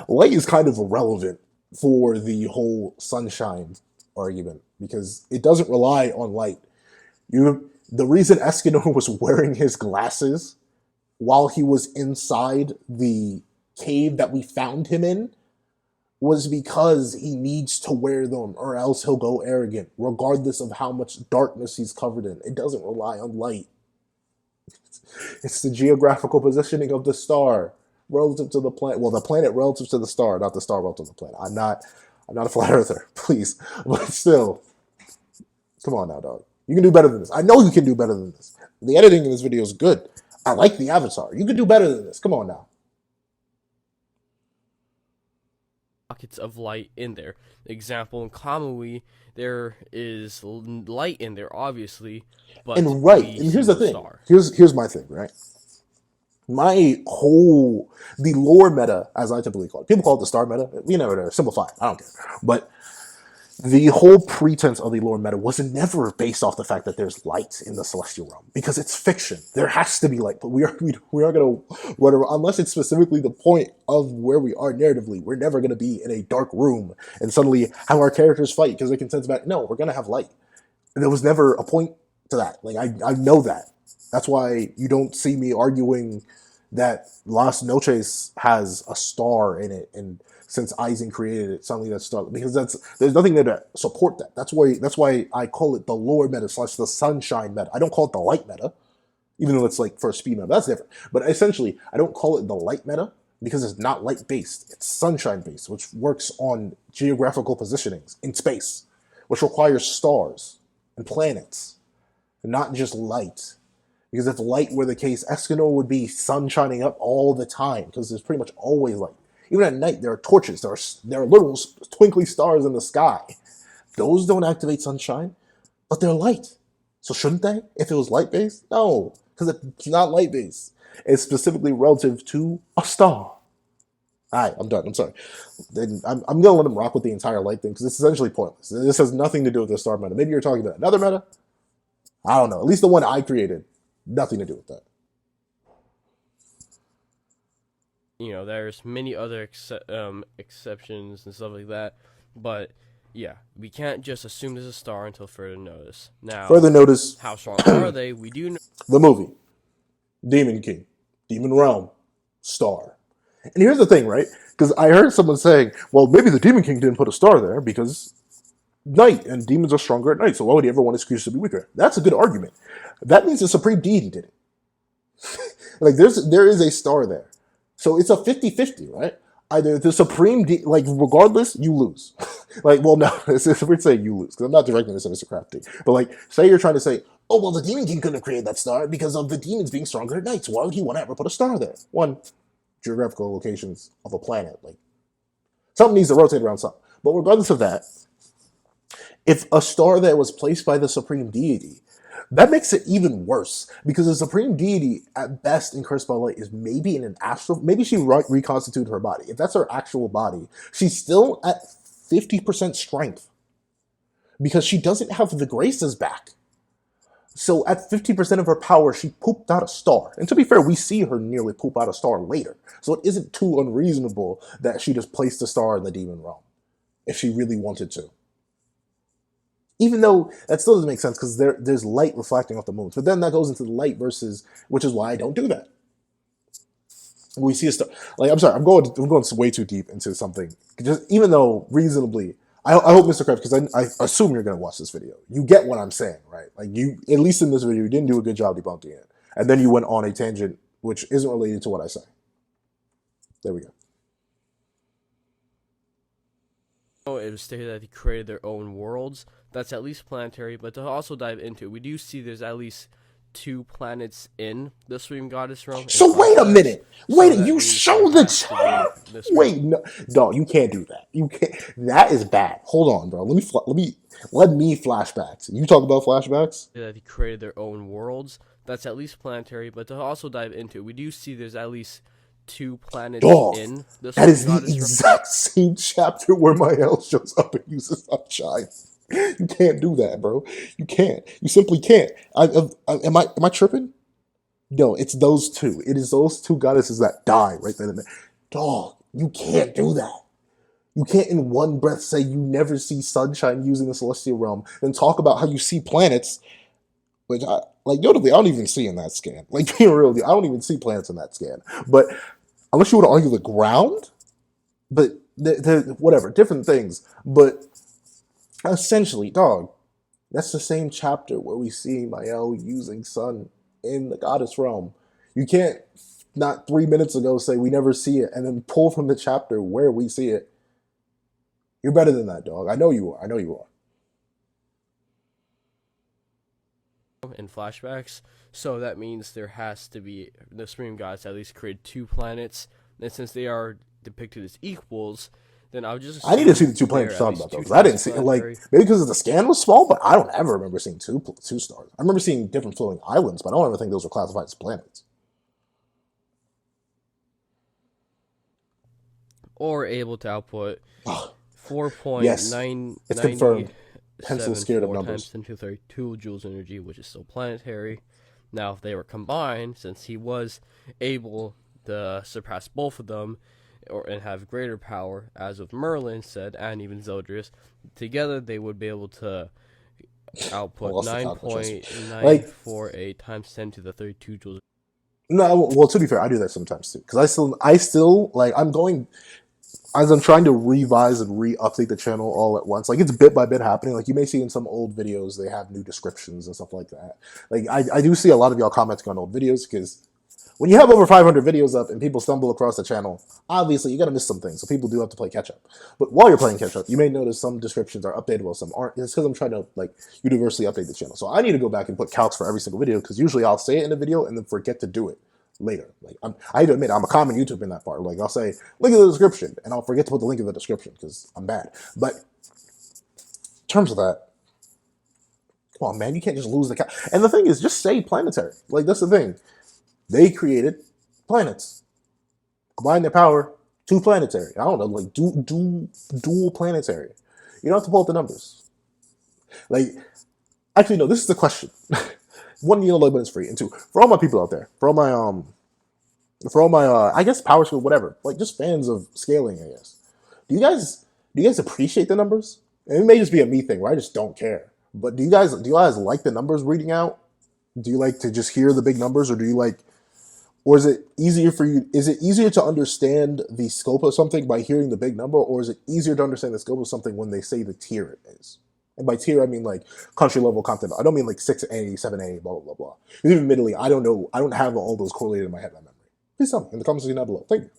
is kind of irrelevant for the whole Sunshine argument, because it doesn't rely on light. The reason Escanor was wearing his glasses while he was inside the cave that we found him in was because he needs to wear them, or else he'll go arrogant, regardless of how much darkness he's covered in. It doesn't rely on light. It's the geographical positioning of the star relative to the planet. Well, the planet relative to the star, not the star relative to the planet. I'm not a flat earther, please. But still, come on now, dog. You can do better than this. I know you can do better than this. The editing in this video is good. I like the avatar. You can do better than this. Come on now. Pockets of light in there. Example, in Kamui, there is light in there, obviously. But and here's the thing. Star. Here's my thing, right? The lore meta, as I typically call it. People call it the star meta. We never simplify it. I don't care. But the whole pretense of the lore meta was never based off the fact that there's light in the celestial realm, because it's fiction. There has to be light, but we are going to run around, unless it's specifically the point of where we are narratively. We're never going to be in a dark room and suddenly have our characters fight because they can sense about it. No, we're going to have light. And there was never a point to that. Like, I know that. That's why you don't see me arguing that Las Noches has a star in it, and since Eisen created it, suddenly that's star, because there's nothing there to support that. That's why I call it the lore meta / the sunshine meta. I don't call it the light meta, even though it's like first speed meta. That's different. But essentially, I don't call it the light meta because it's not light based. It's sunshine based, which works on geographical positionings in space, which requires stars and planets, and not just light. Because if light were the case, Escanor would be sun shining up all the time, because there's pretty much always light. Even at night, there are torches. There are little twinkly stars in the sky. Those don't activate sunshine, but they're light. So shouldn't they? If it was light-based? No. because it's not light-based. It's specifically relative to a star. All right, I'm done. I'm sorry. Then I'm going to let him rock with the entire light thing because it's essentially pointless. This has nothing to do with the star meta. Maybe you're talking about another meta. I don't know. At least the one I created, nothing to do with that. You know, there's many other exceptions and stuff like that, but yeah, we can't just assume there's a star until further notice. Now, Further notice, how strong are they? We do know. the movie, Demon King, Demon Realm, star. And here's the thing, right? Because I heard someone saying, well, maybe the Demon King didn't put a star there because night and demons are stronger at night, so why would he ever want his creatures to be weaker? That's a good argument. That means the supreme deity did it. Like there is a star there. So it's a 50-50, right? Either the supreme like regardless, you lose. Like, well, no, we're saying you lose, because I'm not directing this at Mr. Crafty. But like, say you're trying to say, oh well, the Demon King couldn't have created that star because of the demons being stronger at night, so why would he want to ever put a star there? One, geographical locations of a planet. Like something needs to rotate around something. But regardless of that, if a star that was placed by the supreme deity, that makes it even worse because the supreme deity, at best in Cursed by Light, is maybe in an astral. Maybe she reconstituted her body. If that's her actual body, she's still at 50% strength because she doesn't have the graces back. So at 50% of her power, she pooped out a star. And to be fair, we see her nearly poop out a star later. So it isn't too unreasonable that she just placed a star in the demon realm if she really wanted to. Even though that still doesn't make sense because there's light reflecting off the moon. But then that goes into the light versus, which is why I don't do that. We see a star. Like, I'm sorry, I'm going way too deep into something. Just even though reasonably, I hope Mr. Crafty, because I assume you're going to watch this video. You get what I'm saying, right? Like you, at least in this video, you didn't do a good job debunking it. And then you went on a tangent which isn't related to what I say. There we go. It was stated that they created their own worlds. That's at least planetary, but to also dive into it, we do see there's at least 2 planets in the Supreme Goddess realm. So wait a minute. Wait, you show the chart. Wait, no, dog, you can't do that. You can't. That is bad. Hold on, bro. Let me flashbacks. You talk about flashbacks? That they created their own worlds. That's at least planetary, but to also dive into it, we do see there's at least 2 planets in the Supreme That is the Goddess exact same chapter where Mael shows up and uses sunshine. You can't do that, bro. You can't. You simply can't. Am I tripping? No, it's those 2. It is those 2 goddesses that die right then and there. Dog, you can't do that. You can't in one breath say you never see sunshine using the celestial realm, then talk about how you see planets, which notably, I don't even see in that scan. Like, being real, I don't even see planets in that scan. But unless you want to argue the ground, but whatever, different things. But essentially, dog, that's the same chapter where we see Mael using sun in the goddess realm. You can't not 3 minutes ago say we never see it and then pull from the chapter where we see it. You're better than that, dog. I know you are. I know you are. in flashbacks, so that means there has to be the Supreme Gods at least create 2 planets, and since they are depicted as equals, then I would just I need to see the 2 planets you're talking about though, because I didn't see like maybe because the scan was small, but I don't ever remember seeing two stars. I remember seeing different floating islands, but I don't ever think those were classified as planets. Or able to output 4.9. Yes, it's confirmed. Pencil scared of numbers. Times 10 to 32 joules energy, which is still planetary. Now, if they were combined, since he was able to surpass both of them, and have greater power, as of Merlin said, and even Zeldris, together they would be able to output 9.948 times 10 to the 32 joules. No, well, to be fair, I do that sometimes too, because I still like I'm going. As I'm trying to revise and re-update the channel all at once, like it's bit by bit happening. Like you may see in some old videos, they have new descriptions and stuff like that. Like I do see a lot of y'all commenting on old videos because when you have over 500 videos up and people stumble across the channel, obviously you're gonna miss some things. So people do have to play catch up. But while you're playing catch up, you may notice some descriptions are updated while some aren't. It's because I'm trying to like universally update the channel. So I need to go back and put calcs for every single video because usually I'll say it in a video and then forget to do it later. Like I have to admit, I'm a common YouTuber in that part. Like I'll say, link in the description, and I'll forget to put the link in the description because I'm bad. But in terms of that, Come on, man, you can't just lose the And the thing is, just say planetary. Like, that's the thing. They created planets. Combine their power to planetary. I don't know, like, dual planetary. You don't have to pull up the numbers. Like, actually, no, this is the question. One, you know, like, it's free. And two, for all my people out there, for all my, I guess, power school, whatever, like, just fans of scaling, I guess. Do you guys appreciate the numbers? And it may just be a me thing where I just don't care. But do you guys like the numbers reading out? Do you like to just hear the big numbers, or do you like, or is it easier for you? Is it easier to understand the scope of something by hearing the big number, or is it easier to understand the scope of something when they say the tier it is? And by tier, I mean like country level content. I don't mean like 6A, 7A, blah blah blah blah. Because even admittedly, I don't know. I don't have all those correlated in my head by memory. Please tell me in the comments section down below. Thank you.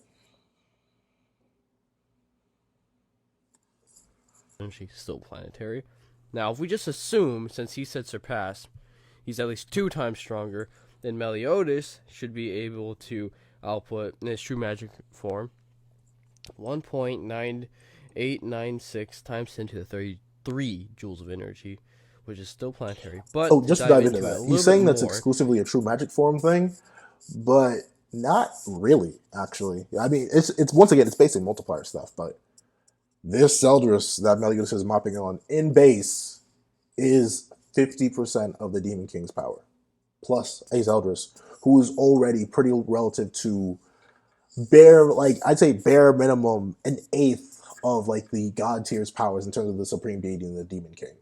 Energy still planetary. Now, if we just assume, since he said surpass, he's at least 2 times stronger, then Meliodas should be able to output in his true magic form 1.9896 times 10 to the 33 joules of energy, which is still planetary. But just to dive into that, he's saying that's exclusively a true magic form thing, but not really, actually. I mean, it's once again, it's basically multiplier stuff, but this Zeldris that Meliodas is mopping on in base is 50% of the Demon King's power, plus a Zeldris who is already pretty relative to I'd say bare minimum an eighth of like the God tier's powers in terms of the Supreme Deity and the Demon King.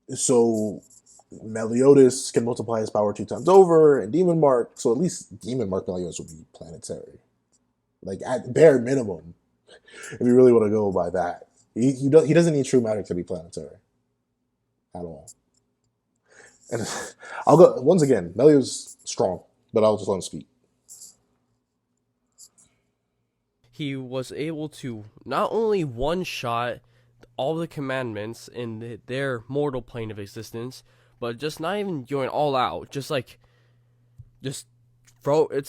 So Meliodas can multiply his power 2 times over, and Demon Mark, so at least Demon Mark Meliodas will be planetary. Like at bare minimum. If you really want to go by that, he doesn't need true magic to be planetary at all. And I'll go once again. Meliodas strong, but I'll just let him speak. He was able to not only one-shot all the commandments in their mortal plane of existence, but just not even going all out, just it's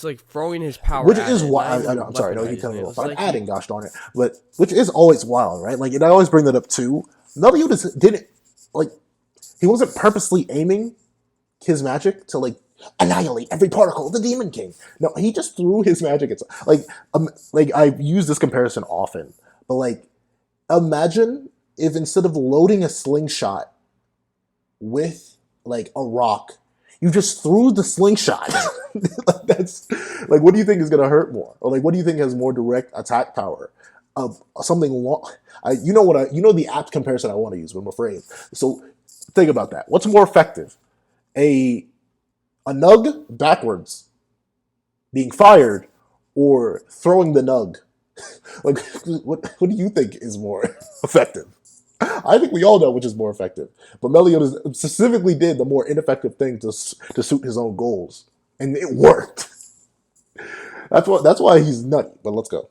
like throwing his power. Which is wild. I'm sorry, no, you tell me off. I'm adding, gosh darn it. But which is always wild, right? Like, and I always bring that up too. Meliodas didn't he wasn't purposely aiming his magic to like annihilate every particle of the Demon King. No, he just threw his magic at like I've used this comparison often, but like imagine if instead of loading a slingshot with like a rock, you just threw the slingshot. That's like, what do you think is going to hurt more, or like, what do you think has more direct attack power? Something long. You know the apt comparison I want to use when I'm afraid. So think about that. What's more effective, a nug backwards being fired, or throwing the nug? Like, what do you think is more effective? I think we all know which is more effective. But Meliodas specifically did the more ineffective thing to suit his own goals. And it worked. That's why he's nutty. But let's go.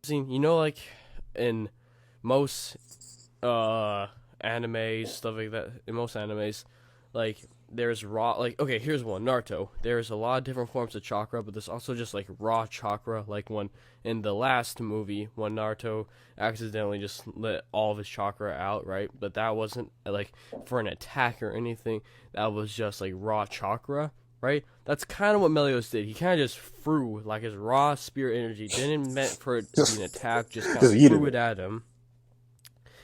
You know, like in most animes, stuff like that, in most animes, like there's raw, like, okay, here's one, Naruto. There's a lot of different forms of chakra, but there's also just like raw chakra, like when in the last movie when Naruto accidentally just let all of his chakra out, right? But that wasn't like for an attack or anything. That was just like raw chakra, right? That's kind of what Meliodas did. He kind of just threw like his raw spirit energy, didn't meant for it to be an attack, just kind of threw it at him,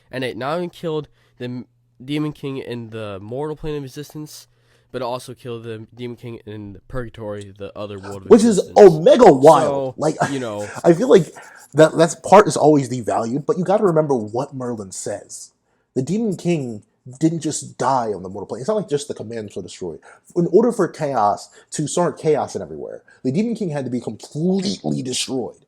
and it not only killed the Demon King in the mortal plane of existence, but also killed the Demon King in Purgatory, the other world of existence. Which is omega wild. So, like, you know, I feel like that part is always devalued, but you got to remember what Merlin says. The Demon King didn't just die on the mortal plane. It's not like just the commands were destroyed. In order for chaos to start chaos in everywhere, the Demon King had to be completely destroyed.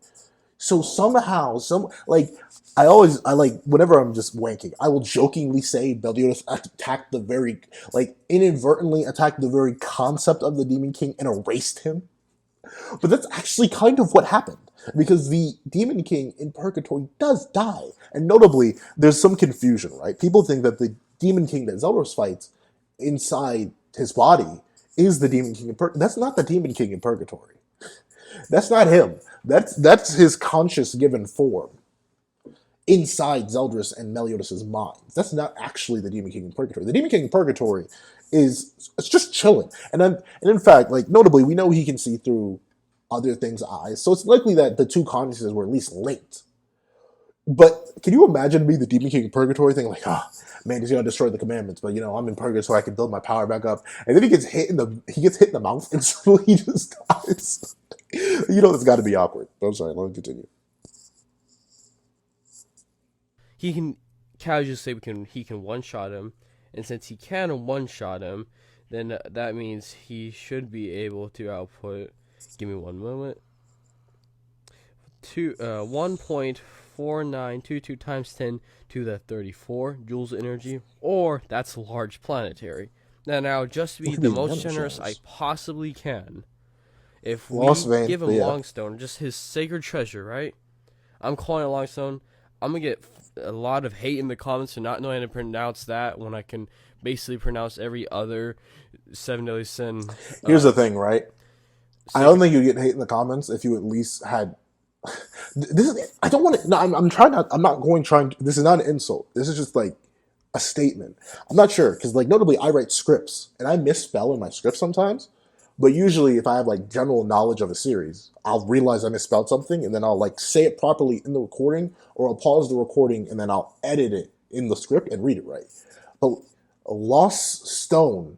So somehow, whenever I'm just wanking, I will jokingly say Meliodas attacked inadvertently attacked the very concept of the Demon King and erased him. But that's actually kind of what happened, because the Demon King in Purgatory does die. And notably, there's some confusion, right? People think that the Demon King that Zeldris fights inside his body is the Demon King in Purgatory. That's not the Demon King in Purgatory. That's not him. That's his conscious given form. inside Zeldris and Meliodas' minds. That's not actually the Demon King in Purgatory. The Demon King in Purgatory it's just chilling. And in fact, like notably, we know he can see through other things' eyes, so it's likely that the two consciousnesses were at least linked. But can you imagine me, the Demon King in Purgatory, thinking like, man, he's gonna destroy the commandments, but I'm in Purgatory, so I can build my power back up. And then he gets hit in the mouth, and so he just dies. It's got to be awkward. I'm sorry. Let me continue. He can casually say he can one shot him, and since he can one shot him, then that means he should be able to output. Give me one moment. 1.4922 times 10 to the 34 joules energy, or that's large planetary. Now just to be the most generous I possibly can, if we give him Longstone, just his sacred treasure, right? I'm calling it Longstone. I'm gonna get a lot of hate in the comments for not knowing how to pronounce that when I can basically pronounce every other 7 deadly sin. Here's the thing, right? I don't think you'd get hate in the comments if you at least had. This is. I don't want to. No, I'm trying not. I'm not going trying. This is not an insult. This is just like a statement. I'm not sure because, like, notably, I write scripts and I misspell in my scripts sometimes. But usually, if I have like general knowledge of a series, I'll realize I misspelled something and then I'll like say it properly in the recording, or I'll pause the recording and then I'll edit it in the script and read it right. But lost stone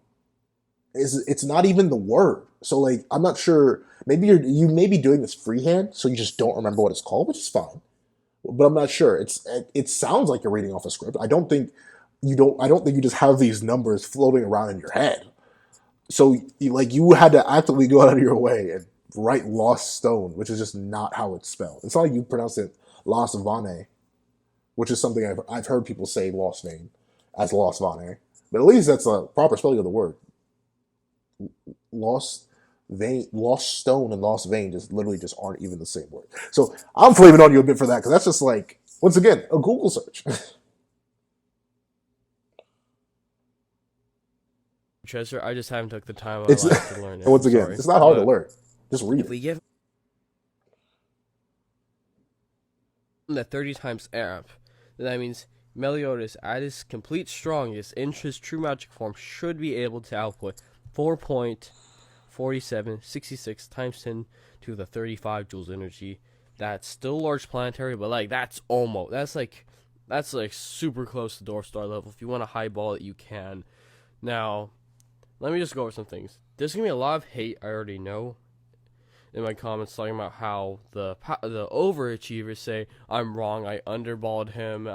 it's not even the word. So like I'm not sure. Maybe you may be doing this freehand, so you just don't remember what it's called, which is fine. But I'm not sure. It sounds like you're reading off a script. I don't think you just have these numbers floating around in your head. So you had to actively go out of your way and write Lost Stone, which is just not how it's spelled. It's not like you pronounce it Lost Vane, which is something I've heard people say Lost Vein as Lost Vane. But at least that's a proper spelling of the word. Lost Stone and Lost Vein just literally just aren't even the same word. So I'm flaming on you a bit for that because that's just like, once again, a Google search. Treasure, I just haven't took the time of my life to learn it. Once again, it's not hard to learn. Just read it. We give the 30 times amp, then that means Meliodas, at his complete strongest, in his true magic form, should be able to output 4.4766 times 10 to the 35 joules energy. That's still large planetary, but like that's like super close to Dwarf Star level. If you want to highball it, you can. Now, let me just go over some things. There's gonna be a lot of hate, I already know, in my comments talking about how the overachievers say I'm wrong. I underballed him.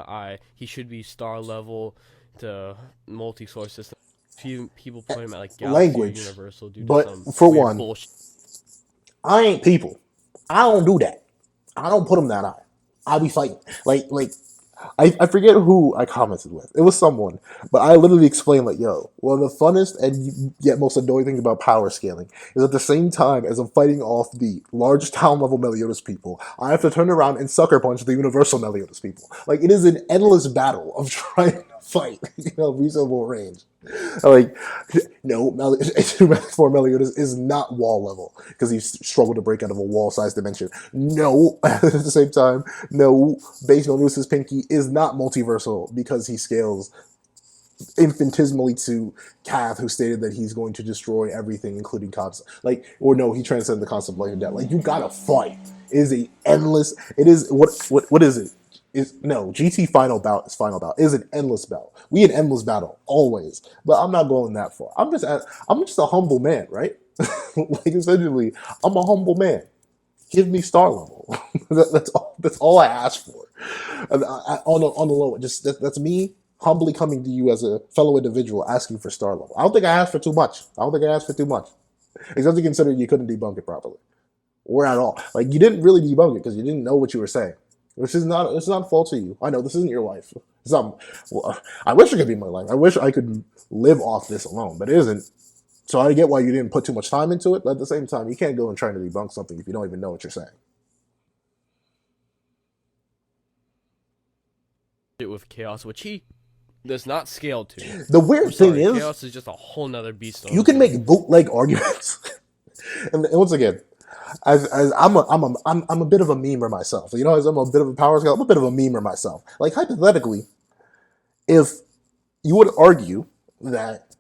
He should be star level to multi-source system. Few people put him at like Galaxy language, or Universal due but to some for one, bullshit. I ain't people. I don't do that. I don't put them that high. I be fighting I forget who I commented with. It was someone, but I literally explained like, yo, well, the funnest and yet most annoying thing about power scaling is at the same time as I'm fighting off the large town level Meliodas people, I have to turn around and sucker punch the universal Meliodas people. Like, it is an endless battle of trying to fight, reasonable range. Like, no, for Meliodas is not wall level because he struggled to break out of a wall-sized dimension. No, at the same time, no, base Meliodas' Pinky is not multiversal because he scales infinitesimally to Cav, who stated that he's going to destroy everything, including concept. He transcended the concept of life and death. Like, you gotta fight. It is a endless. It is what is it? GT final bout is final bout. It is an endless battle. We an endless battle always, but I'm not going that far. I'm just a humble man, right? Essentially, I'm a humble man. Give me star level. That's all I ask for. On the low, that's me humbly coming to you as a fellow individual asking for star level. I don't think I asked for too much. Except to consider you couldn't debunk it properly, or at all. Like, you didn't really debunk it because you didn't know what you were saying. It's not fault to you. I know this isn't your life. I wish it could be my life. I wish I could live off this alone, but it isn't. So I get why you didn't put too much time into it, but at the same time, you can't go and try to debunk something if you don't even know what you're saying. With Chaos, which he does not scale to. The weird thing is, Chaos is just a whole nother beast. You can make bootleg arguments. and once again, as I'm a bit of a memer myself. You know, as I'm a bit of a power scale, I'm a bit of a memer myself. Like hypothetically, if you would argue that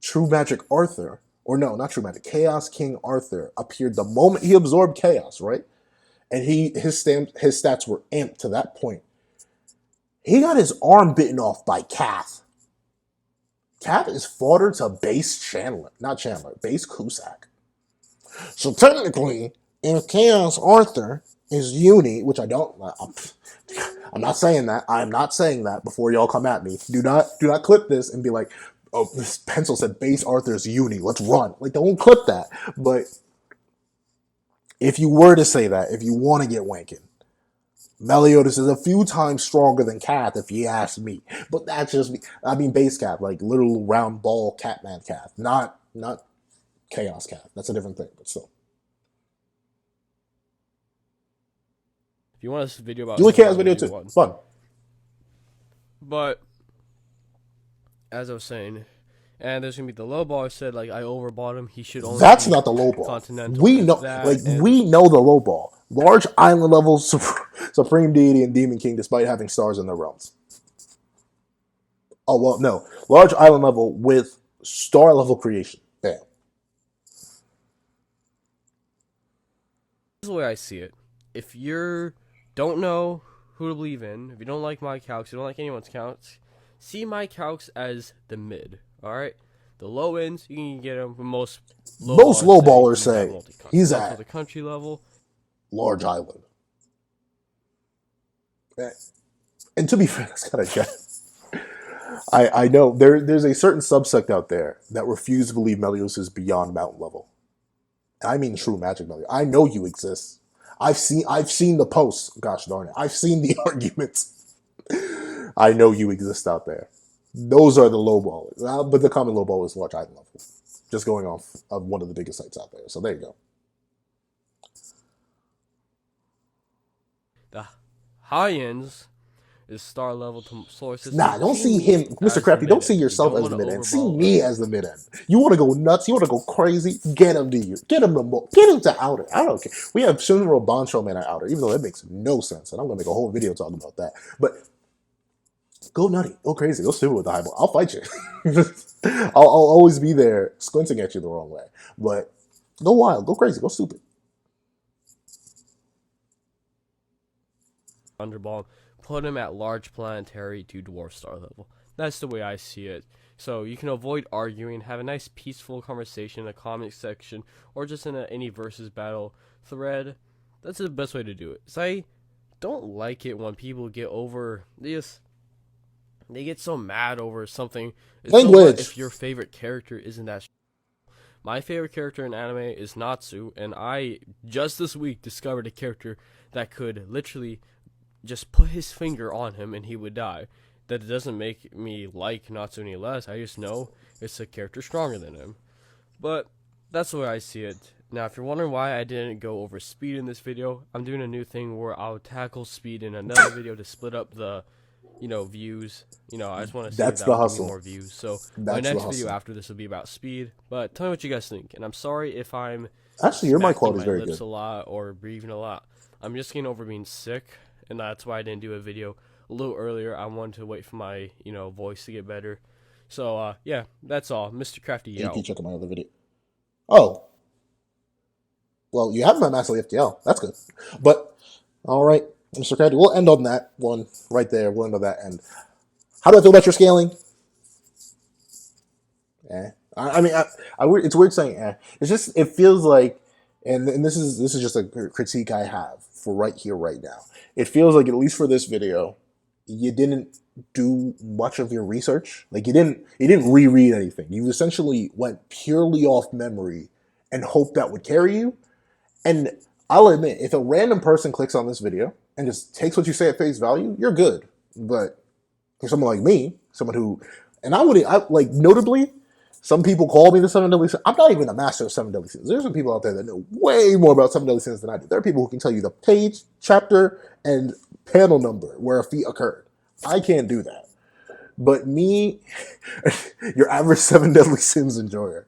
True Magic Arthur, or no, not True Magic, Chaos King Arthur appeared the moment he absorbed chaos, right? And his stats were amped to that point. He got his arm bitten off by Kath. Kath is fodder to base Chandler, not Chandler, base Cusack. So technically, if Chaos Arthur is uni, which I'm not saying that. I'm not saying that before y'all come at me. Do not clip this and be like, oh, this pencil said base Arthur's uni. Let's run. Like, don't clip that. But if you were to say that, if you want to get wanking, Meliodas is a few times stronger than Kath, if you ask me. But that's just me. I mean, base Kath, like literal round ball Catman Kath, not Chaos Kath. That's a different thing, but still. If you want this video about do a Chaos video too. Fun. But as I was saying, and there's gonna be the low ball. I said like I overbought him. He should only. That's not the low ball. Continental. We know, we know the low ball. Large island level supreme deity and demon king, despite having stars in their realms. Oh well, no, large island level with star level creation. Damn. This is the way I see it. If you don't know who to believe in, if you don't like my calcs, you don't like anyone's calcs, see my calcs as the mid. All right, the low ends you can get them. Most low ballers say he's at the country level, large island. And to be fair, that's kind of jet. I know there's a certain subsect out there that refuse to believe Meliodas is beyond mountain level. I mean, true magic Meliodas. I know you exist. I've seen the posts. Gosh darn it, I've seen the arguments. I know you exist out there. Those are the low ballers, but the common low ball is large island level. Just going off of one of the biggest sites out there. So there you go. The high ends is star level to sources. Nah, don't see him, Mr. Crafty. Don't see yourself as the mid end. See me as the mid end. You want to go nuts? You want to go crazy? Get him to you. Get him to outer. I don't care. We have Shinro Bancho Man at outer, even though that makes no sense, and I'm gonna make a whole video talking about that. But go nutty, go crazy, go stupid with the highball. I'll fight you. I'll always be there, squinting at you the wrong way. But go wild, go crazy, go stupid. Underball. Put him at large planetary to dwarf star level. That's the way I see it. So you can avoid arguing, have a nice peaceful conversation in the comment section, or just in any versus battle thread. That's the best way to do it. So I don't like it when people get over this. They get so mad over something. Language. If your favorite character isn't that. My favorite character in anime is Natsu, and I just this week discovered a character that could literally just put his finger on him and he would die. That doesn't make me like Natsu any less. I just know it's a character stronger than him. But that's the way I see it. Now, if you're wondering why I didn't go over speed in this video, I'm doing a new thing where I'll tackle speed in another video to split up the, views. I just want to that's the hustle. More views. So my next video after this will be about speed. But tell me what you guys think. And I'm sorry if I'm actually your mic quality is very lips good. A lot or breathing a lot. I'm just getting over being sick. And that's why I didn't do a video a little earlier. I wanted to wait for my, voice to get better. So, yeah, that's all. Mr. Crafty, AP checking my other video. Oh. Well, you have my massive FTL. That's good. But, all right, Mr. Crafty, we'll end on that one right there. We'll end on that end. How do I feel about your scaling? I mean, it's weird saying It's just, it feels like, and this is just a critique I have for right here, right now. It feels like, at least for this video, you didn't do much of your research. Like you didn't reread anything. You essentially went purely off memory and hoped that would carry you. And I'll admit, if a random person clicks on this video and just takes what you say at face value, you're good. But for someone like me, someone who, and I like notably, some people call me the Seven Deadly Sins. I'm not even a master of Seven Deadly Sins. There's some people out there that know way more about Seven Deadly Sins than I do. There are people who can tell you the page, chapter, and panel number where a feat occurred. I can't do that. But me, your average Seven Deadly Sins enjoyer,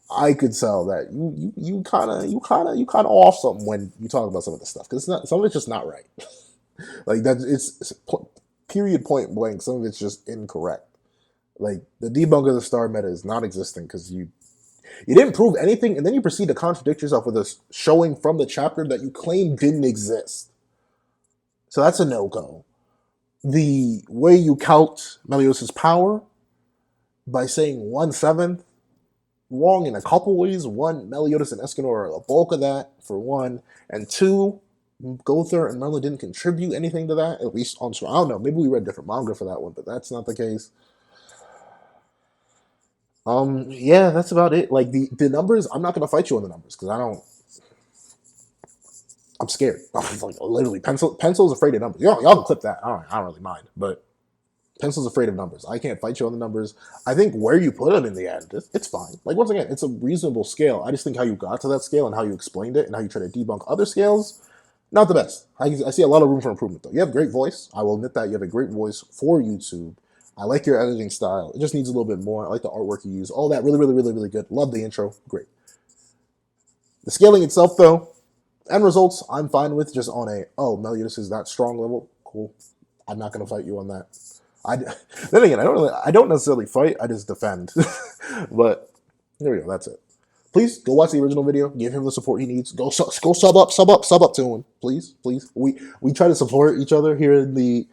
I could tell that you kind of off something when you talk about some of this stuff, because some of it's just not right. Like that, it's period point blank. Some of it's just incorrect. Like the debunk of the star meta is not existing because you didn't prove anything, and then you proceed to contradict yourself with a showing from the chapter that you claim didn't exist. So that's a no-go. The way you count Meliodas' power by saying 1/7, wrong in a couple ways. One, Meliodas and Escanor are the bulk of that, for one. And two, Gother and Merlin didn't contribute anything to that, at least on screen. I don't know, maybe we read different manga for that one, but that's not the case. Yeah, that's about it. Like the numbers, I'm not gonna fight you on the numbers because I'm scared. I'm like literally pencil's afraid of numbers. Y'all can clip that. I don't really mind, but pencil's afraid of numbers. I can't fight you on the numbers. I think where you put them in the end, it's fine. Like once again, it's a reasonable scale. I just think how you got to that scale and how you explained it and how you try to debunk other scales, not the best. I see a lot of room for improvement though. You have a great voice. I will admit that you have a great voice for YouTube. I like your editing style. It just needs a little bit more. I like the artwork you use. All that really good. Love the intro. Great. The scaling itself, though, end results, I'm fine with. Just on Meliodas is that strong level. Cool. I'm not going to fight you on that. Then again, I don't necessarily fight. I just defend. But there we go. That's it. Please go watch the original video. Give him the support he needs. Go sub up to him. Please. We try to support each other here in the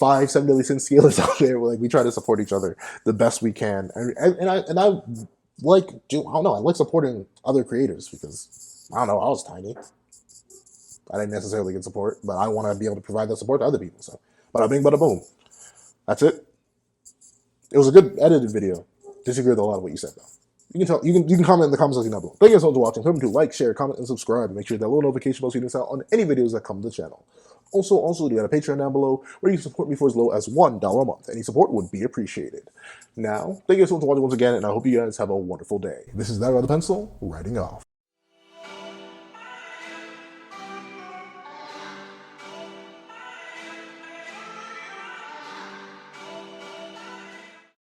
5-7 deadly sin scalers out there. Like we try to support each other the best we can, and I like I don't know, I like supporting other creators because I don't know, I was tiny. I didn't necessarily get support, but I want to be able to provide that support to other people. So, bada bing, bada boom. That's it. It was a good edited video. Disagree with a lot of what you said though. You can comment in the comments section down below. Thank you so much for watching. Remember to like, share, comment, and subscribe. And make sure that little notification bell so you don't miss out on any videos that come to the channel. Also, we got a Patreon down below where you can support me for as low as $1 a month. Any support would be appreciated. Now, thank you so much for watching once again, and I hope you guys have a wonderful day. This is That Rather Pencil, writing off.